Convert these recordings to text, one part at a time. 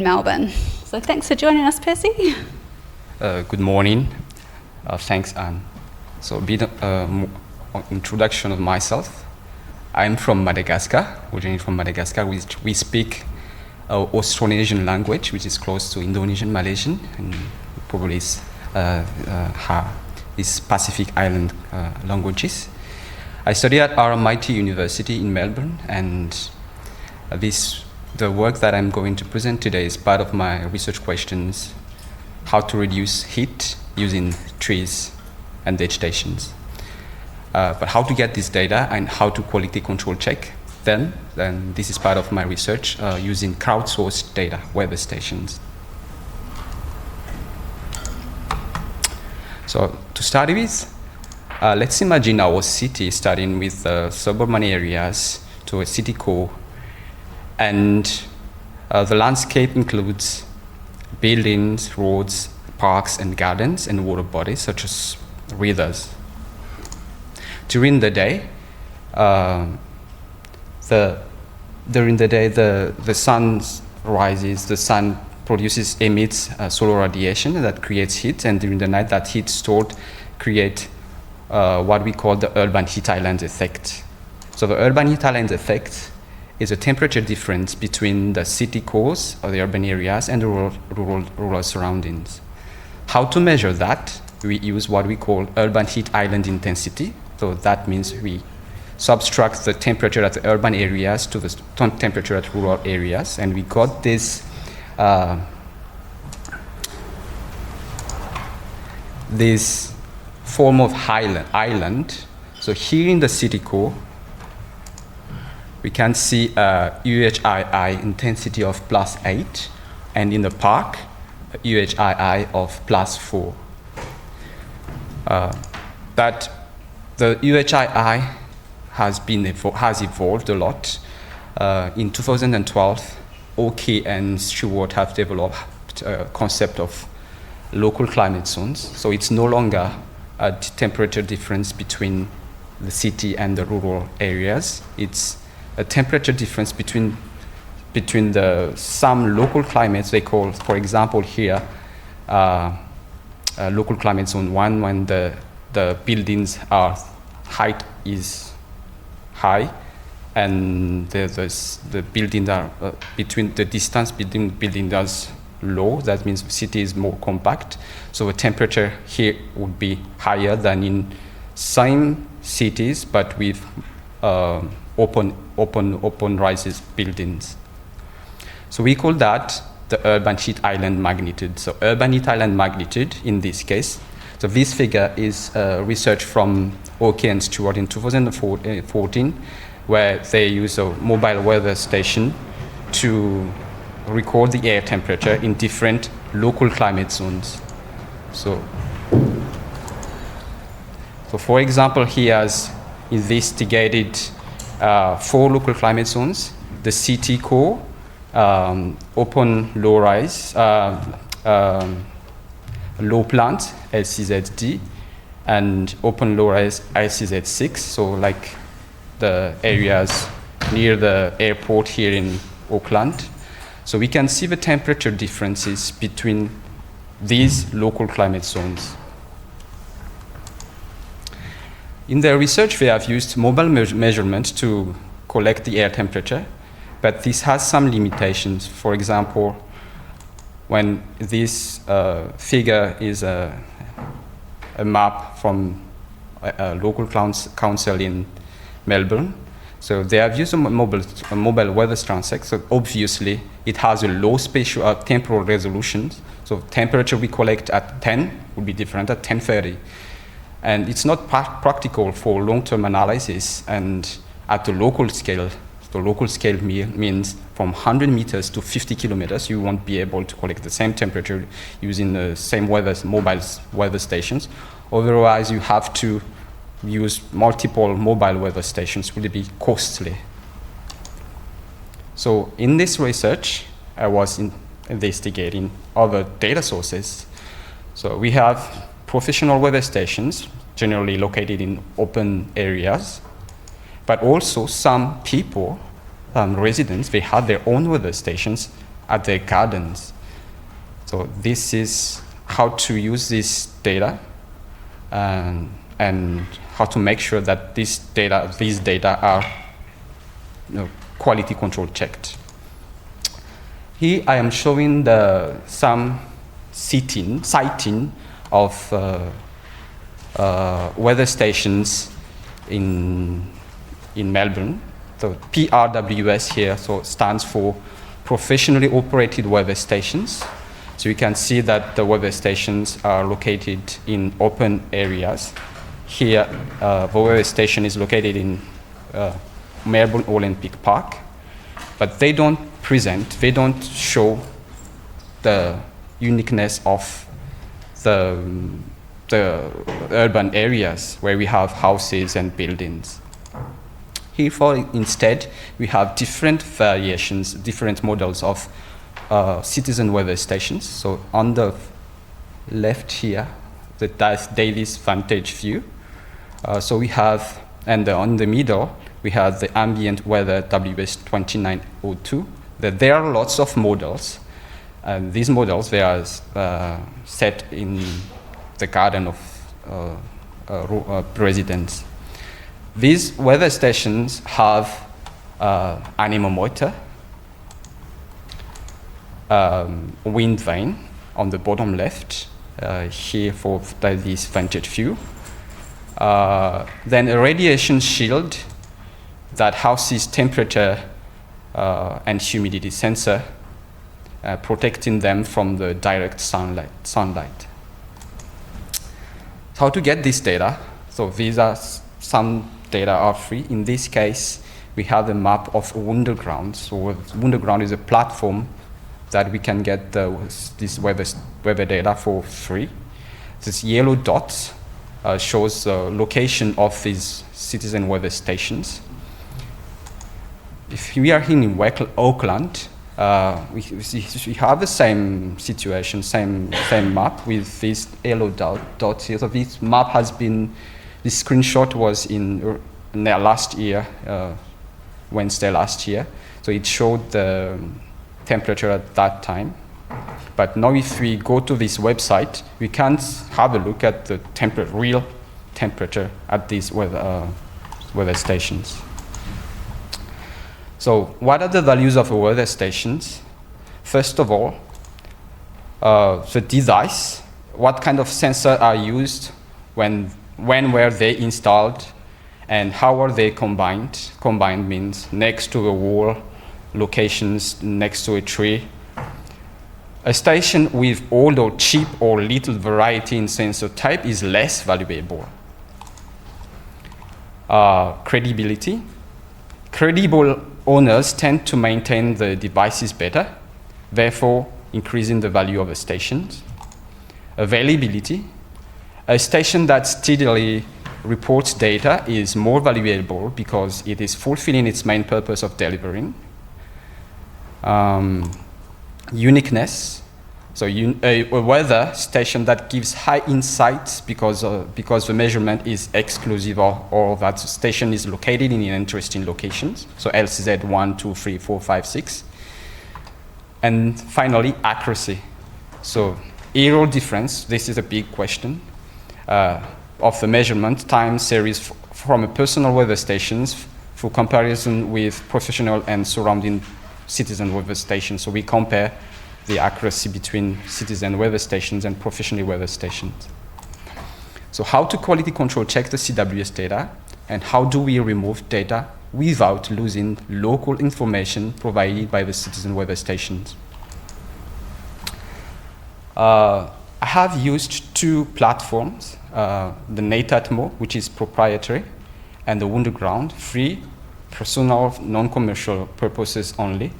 Melbourne. So thanks for joining us, Percy. Good morning. Thanks, Anne. So a bit introduction of myself. I'm from Madagascar, originally from Madagascar. We speak Austronesian language, which is close to Indonesian, Malaysian, and probably is Pacific Island languages. I study at RMIT University in Melbourne, and the work that I'm going to present today is part of my research questions: how to reduce heat using trees and vegetations. But how to get this data and how to quality control check them, then this is part of my research using crowdsourced data, weather stations. So to start with, let's imagine our city starting with suburban areas to a city core, and the landscape includes buildings, roads, parks and gardens, and water bodies such as rivers. During the day, the sun rises, the sun emits solar radiation that creates heat, and during the night that heat stored create what we call the urban heat island effect. So the urban heat island effect is a temperature difference between the city cores or the urban areas and the rural surroundings. How to measure that? We use what we call urban heat island intensity. So that means we subtract the temperature at the urban areas to the temperature at rural areas, and we got this this form of island. So here in the city core, we can see a UHII intensity of +8, and in the park, a UHII of +4. That the UHII has evolved a lot. In 2012, Oki and Stewart have developed a concept of local climate zones. So it's no longer a temperature difference between the city and the rural areas. It's a temperature difference between some local climates. They call, for example, here local climate zone 1, when the buildings height is high, and the buildings are between the distance between buildings is low. That means the city is more compact. So the temperature here would be higher than in same cities, but with open rises buildings. So we call that the urban heat island magnitude. So urban heat island magnitude in this case. So this figure is research from Oki and Stewart in 2014, where they use a mobile weather station to record the air temperature in different local climate zones. So for example, he has investigated 4 local climate zones: the city core, open low-rise, low plant, LCZD, and open low-rise, LCZ6, so like the areas near the airport here in Auckland. So we can see the temperature differences between these local climate zones. In their research, they have used mobile measurements to collect the air temperature, but this has some limitations. For example, when this figure is a map from a local council in Melbourne, so they have used a mobile weather transect. So obviously, it has a low spatial temporal resolution. So temperature we collect at 10 would be different at 10:30. And it's not practical for long-term analysis, and at the local scale. The local scale means from 100 meters to 50 kilometers, you won't be able to collect the same temperature using the same mobile weather stations. Otherwise, you have to use multiple mobile weather stations, will be costly. So in this research, I was investigating other data sources. So we have professional weather stations, generally located in open areas, but also some people, residents, they have their own weather stations at their gardens. So this is how to use this data and how to make sure that these data are quality control checked. Here I am showing some sighting of weather stations in Melbourne. So PWRS here stands for professionally operated weather stations. So you can see that the weather stations are located in open areas. Here, the weather station is located in Melbourne Olympic Park, but they don't show the uniqueness of the urban areas where we have houses and buildings. Here, instead, we have different variations, different models of citizen weather stations. So on the left here, the Davis vantage view. So we have, and on the middle, we have the ambient weather WS2902. There are lots of models, and these models, they are set in the garden of residents. These weather stations have anemometer, wind vane on the bottom left, here for this vantage view. Then a radiation shield that houses temperature and humidity sensor, protecting them from the direct sunlight. How to get this data? So these are some data are free. In this case, we have a map of Wunderground. So Wunderground is a platform that we can get this weather data for free. This yellow dot shows the location of these citizen weather stations. If we are here in Auckland, we have the same situation, same map with this yellow dot here. So this map has been, this screenshot was in last year, Wednesday last year. So it showed the temperature at that time. But now if we go to this website, we can't have a look at the real temperature at these weather stations. So what are the values of weather stations? First of all, the device, what kind of sensor are used, when were they installed, and how are they combined? Combined means next to a wall, locations next to a tree. A station with old or cheap or little variety in sensor type is less valuable. Credibility. Credible owners tend to maintain the devices better, therefore increasing the value of the stations. Availability. A station that steadily reports data is more valuable because it is fulfilling its main purpose of delivering. Uniqueness. So a weather station that gives high insights because the measurement is exclusive or that the station is located in interesting locations. So LCZ 1, 2, 3, 4, 5, 6. And finally, accuracy. So error difference, this is a big question, of the measurement time series from a personal weather stations for comparison with professional and surrounding citizen weather stations. So we compare the accuracy between citizen weather stations and professional weather stations. So how to quality control check the CWS data, and how do we remove data without losing local information provided by the citizen weather stations? I have used two platforms, the NATATMO, which is proprietary, and the Wunderground, free, personal, non-commercial purposes only.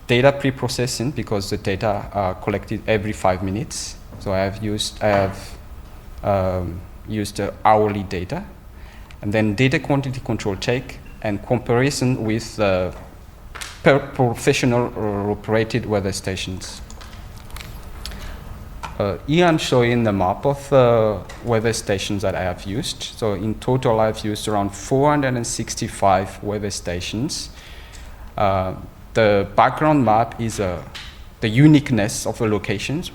Data pre-processing, because the data are collected every 5 minutes. So I have used hourly data, and then data quantity control check and comparison with professional or operated weather stations. Here I'm showing the map of weather stations that I have used. So in total, I've used around 465 weather stations. The the background map is the uniqueness of the locations.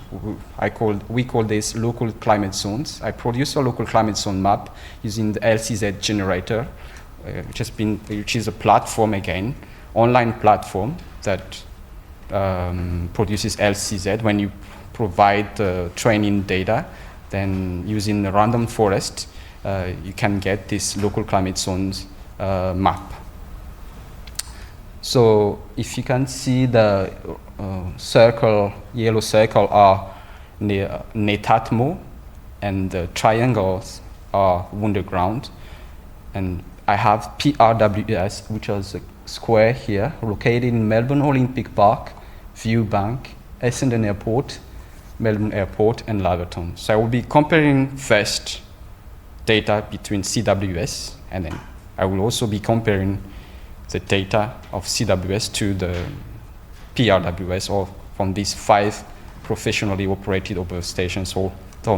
We call this local climate zones. I produce a local climate zone map using the LCZ generator, which is a platform again, online platform that produces LCZ. When you provide the training data, then using the random forest, you can get this local climate zones map. So if you can see the yellow circle are Netatmo, and the triangles are Wunderground. And I have PWRS, which is a square here, located in Melbourne Olympic Park, Viewbank, Essendon Airport, Melbourne Airport, and Laverton. So I will be comparing first data between CWS, and then I will also be comparing the data of CWS to the PRWS, or from these 5 professionally operated observation stations, or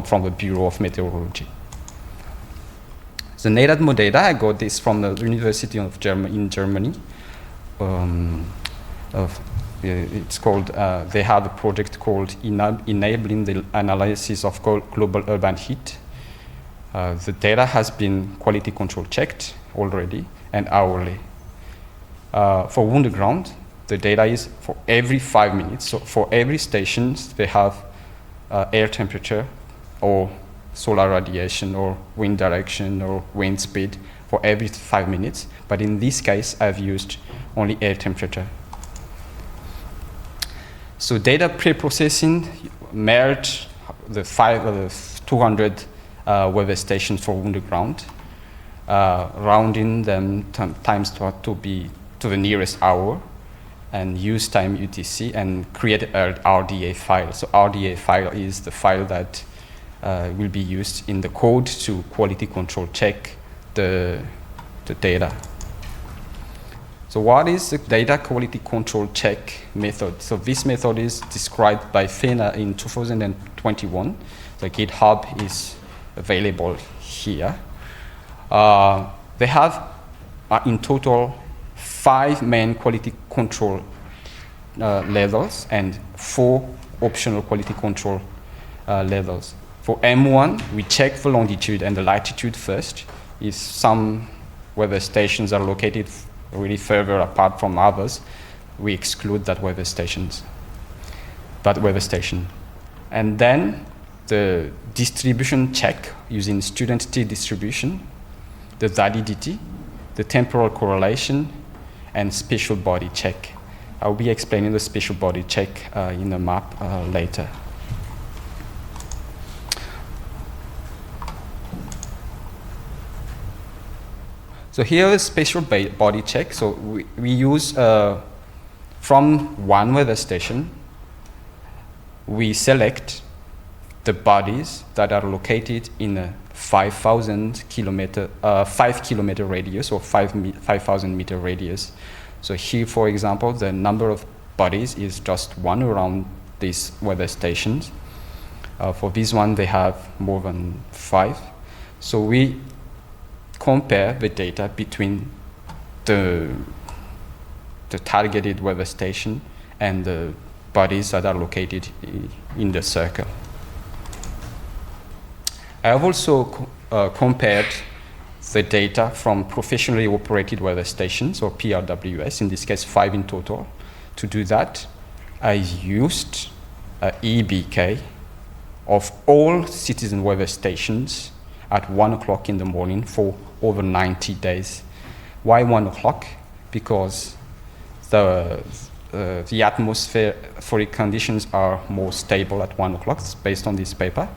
from the Bureau of Meteorology. The Netatmo data, I got this from the University of Germany. It's called, they have a project called Enabling the Analysis of Global Urban Heat. The data has been quality control checked already and hourly. For Wunderground, the data is for every 5 minutes. So for every station, they have air temperature or solar radiation or wind direction or wind speed for every 5 minutes. But in this case, I've used only air temperature. So data pre-processing merged the 200 weather stations for Wunderground, rounding them times to the nearest hour, and use time UTC and create an RDA file. So RDA file is the file that will be used in the code to quality control check the data. So what is the data quality control check method? So this method is described by Fenner in 2021. The GitHub is available here. They have in total 5 main quality control levels and 4 optional quality control levels. For M1, we check the longitude and the latitude first. If some weather stations are located really further apart from others, we exclude that weather station. And then the distribution check using student T distribution, the validity, the temporal correlation, and spatial body check. I'll be explaining the spatial body check in the map later. So here is spatial body check. So we use, from one weather station, we select the bodies that are located in a 5 kilometer radius or 5,000 meter radius. So here, for example, the number of bodies is just 1 around these weather stations. For this one, they have more than 5. So we compare the data between the targeted weather station and the bodies that are located in the circle. I have also compared the data from professionally operated weather stations, or PRWS, in this case 5 in total. To do that, I used EBK of all citizen weather stations at 1 o'clock in the morning for over 90 days. Why 1 o'clock? Because the atmospheric conditions are more stable at 1 o'clock, based on this paper.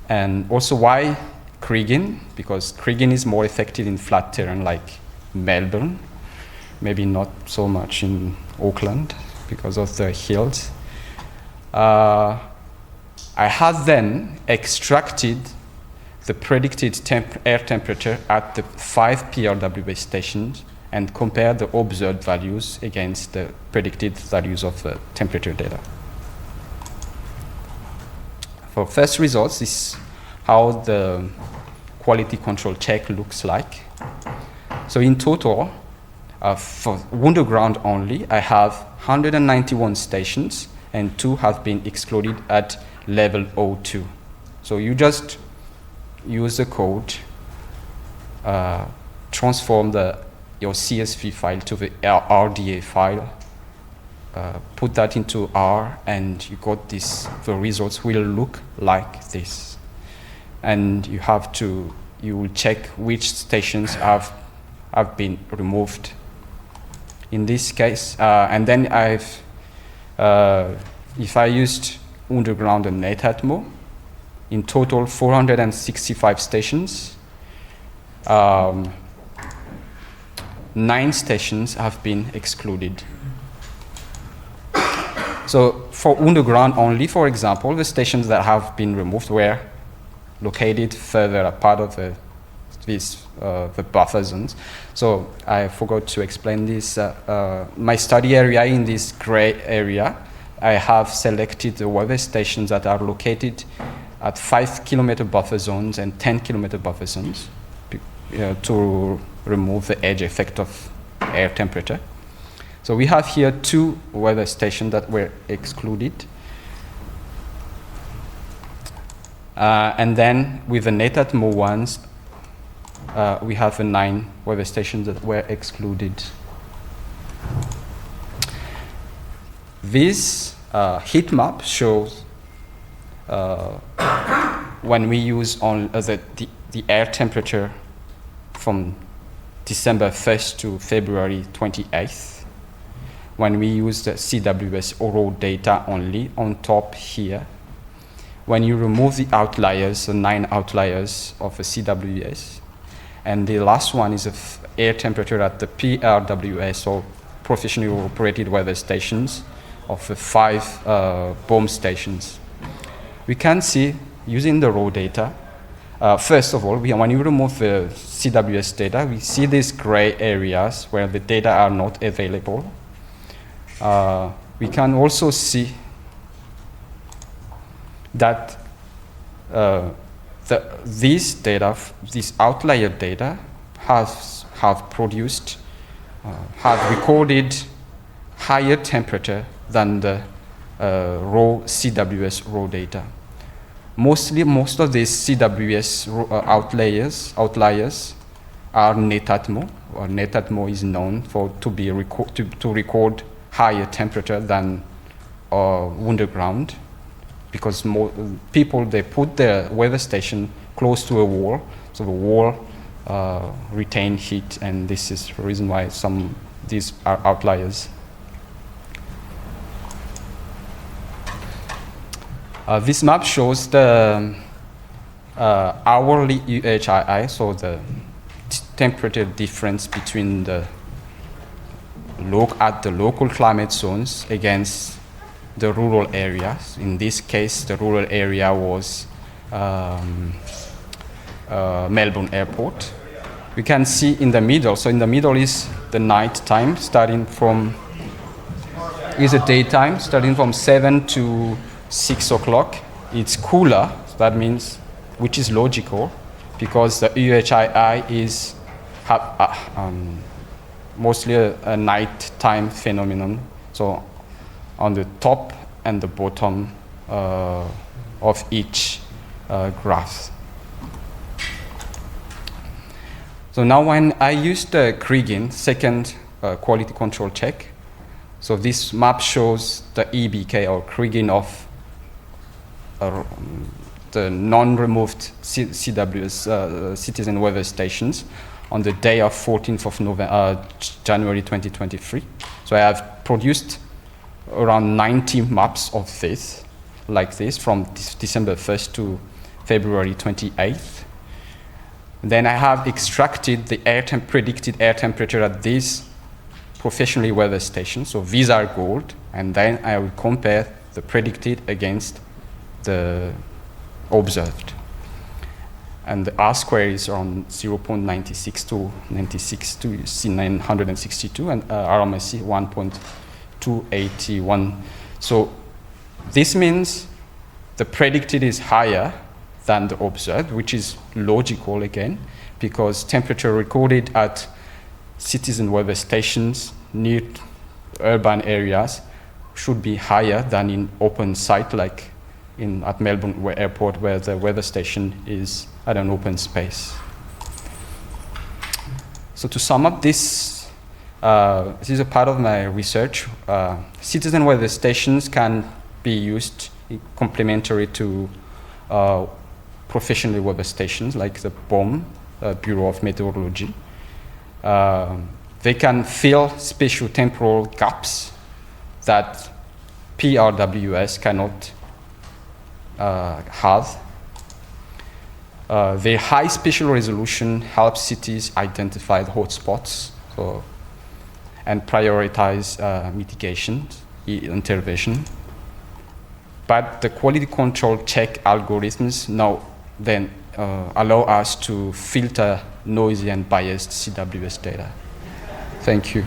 And also why Kriegen? Because Kriegen is more effective in flat terrain like Melbourne, maybe not so much in Auckland because of the hills. I had then extracted the predicted air temperature at the 5 PRWS stations and compared the observed values against the predicted values of the temperature data. For first results, this is how the quality control check looks like. So in total, For underground only, I have 191 stations, and 2 have been excluded at level 02. So you just use the code, transform your CSV file to the RDA file, put that into R, and you got this. The results will look like this. And you will check which stations have been removed. In this case, and then if I used underground and NetAtmo, in total 465 stations, 9 stations have been excluded. So for underground only, for example, the stations that have been removed were located further apart of the buffer zones. So I forgot to explain this. My study area in this gray area, I have selected the weather stations that are located at 5-kilometer buffer zones and 10-kilometer buffer zones to remove the edge effect of air temperature. So we have here 2 weather stations that were excluded. And then with the NetAtmo ones, we have 9 weather stations that were excluded. This heat map shows when we use on the air temperature from December 1st to February 28th. When we use the CWS raw data only on top here. When you remove the outliers, the 9 outliers of the CWS, and the last one is of air temperature at the PWRS, or professionally operated weather stations, of the 5 BOEM stations. We can see, using the raw data, first of all, when you remove the CWS data, we see these gray areas where the data are not available. We can also see that these outlier data have recorded higher temperature than the raw CWS raw data. Most of these CWS outliers are NetAtmo, or NetAtmo is known to record higher temperature than underground, because people, they put their weather station close to a wall, so the wall retain heat, and this is the reason why these are outliers. This map shows the hourly UHII, so the temperature difference between at the local climate zones against the rural areas. In this case, the rural area was Melbourne Airport. We can see in the middle, so in the middle is the night time, is the daytime, starting from 7 to 6 o'clock. It's cooler, so that means, which is logical, because the UHII is mostly a nighttime phenomenon. So on the top and the bottom of each graph. So now when I use the Kriging second quality control check, so this map shows the EBK, or Kriging, of the non-removed CWS citizen weather stations on the day of 14th of January 2023. So I have produced around 90 maps of this, like this, from December 1st to February 28th. Then I have extracted the predicted air temperature at these professionally weather stations. So these are gold, and then I will compare the predicted against the observed. And the R square is around 0.96 to 96 to C962, and RMSE 1.281. So this means the predicted is higher than the observed, which is logical again, because temperature recorded at citizen weather stations near urban areas should be higher than in open site, like at Melbourne Airport, where the weather station is at an open space. So to sum up this is a part of my research. Citizen weather stations can be used complementary to professional weather stations like the BOM, Bureau of Meteorology. They can fill spatial temporal gaps that PWRS cannot have. The high spatial resolution helps cities identify the hotspots and prioritize mitigation, intervention. But the quality control check algorithms now then allow us to filter noisy and biased CWS data. Thank you.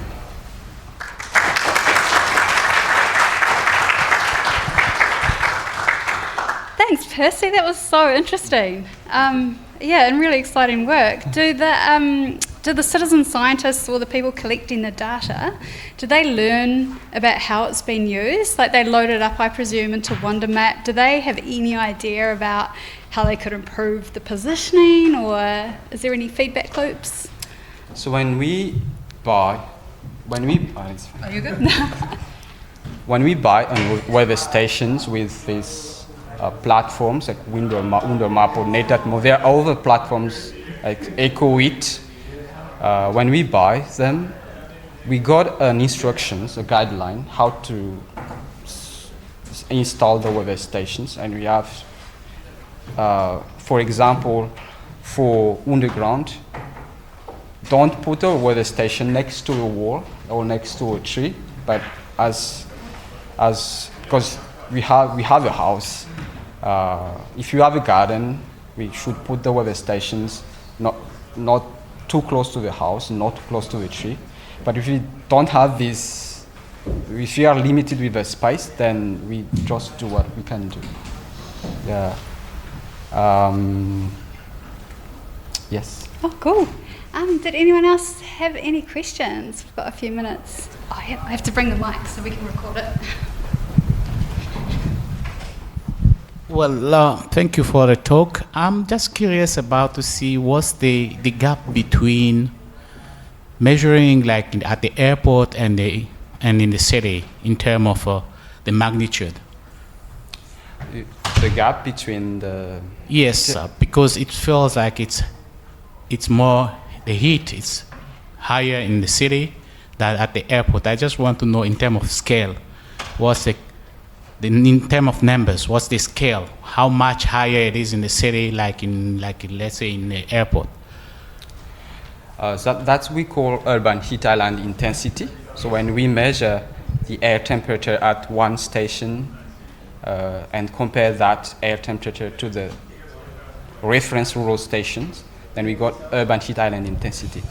Thanks, Percy. That was so interesting. Yeah, and really exciting work. Do the citizen scientists or the people collecting the data, do they learn about how it's been used? Like they load it up, I presume, into WonderMap. Do they have any idea about how they could improve the positioning, or is there any feedback loops? So when we buy Oh, you're good. when we buy weather stations with these platforms like WonderMap or Netatmo, there are other platforms like EcoIt. When we buy them, we got an instructions, a guideline, how to install the weather stations, and we have, for example, for underground, don't put a weather station next to a wall or next to a tree, but because we have a house. If you have a garden, we should put the weather stations not too close to the house, not too close to the tree. But if we don't have this, if we are limited with the space, then we just do what we can do. Yeah. Yes. Oh, cool. Did anyone else have any questions? We've got a few minutes. Oh, yeah, I have to bring the mic so we can record it. Well, thank you for the talk. I'm just curious about to see what's the gap between measuring like at the airport and in the city in terms of the magnitude. The gap between the... Yes, because it feels like it's more, the heat is higher in the city than at the airport. I just want to know in terms of scale, what's in terms of numbers, what's the scale? How much higher it is in the city, like let's say in the airport? That's we call urban heat island intensity. So when we measure the air temperature at one station and compare that air temperature to the reference rural stations, then we got urban heat island intensity.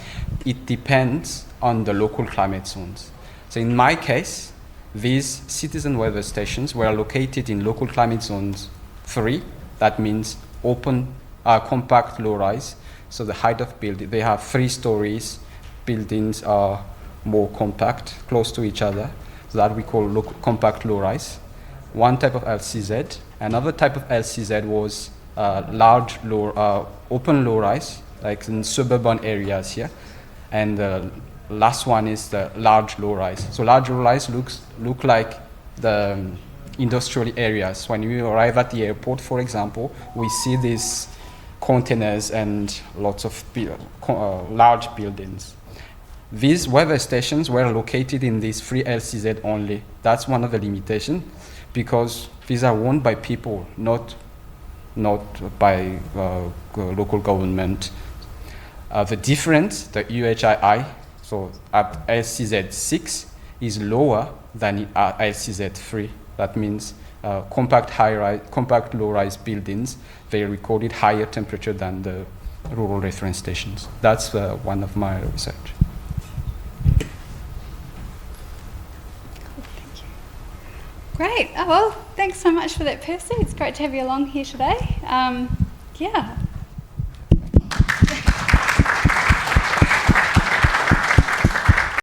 It depends on the local climate zones. So in my case, these citizen weather stations were located in local climate zones 3. That means open, compact, low-rise. So the height of building, they have 3 stories. Buildings are more compact, close to each other. So that we call compact, low-rise. One type of LCZ. Another type of LCZ was large, open, low-rise, like in suburban areas here. And last one is the large low-rise. So large low-rise look like the industrial areas. When you arrive at the airport, for example, we see these containers and lots of large buildings. These weather stations were located in these 3 LCZ only. That's one of the limitations, because these are owned by people, not by local government. The difference, the UHII, so at LCZ 6 is lower than at LCZ 3. That means compact low-rise buildings, they recorded higher temperature than the rural reference stations. That's one of my research. Great. Oh, well, thanks so much for that, Percy. It's great to have you along here today. Yeah,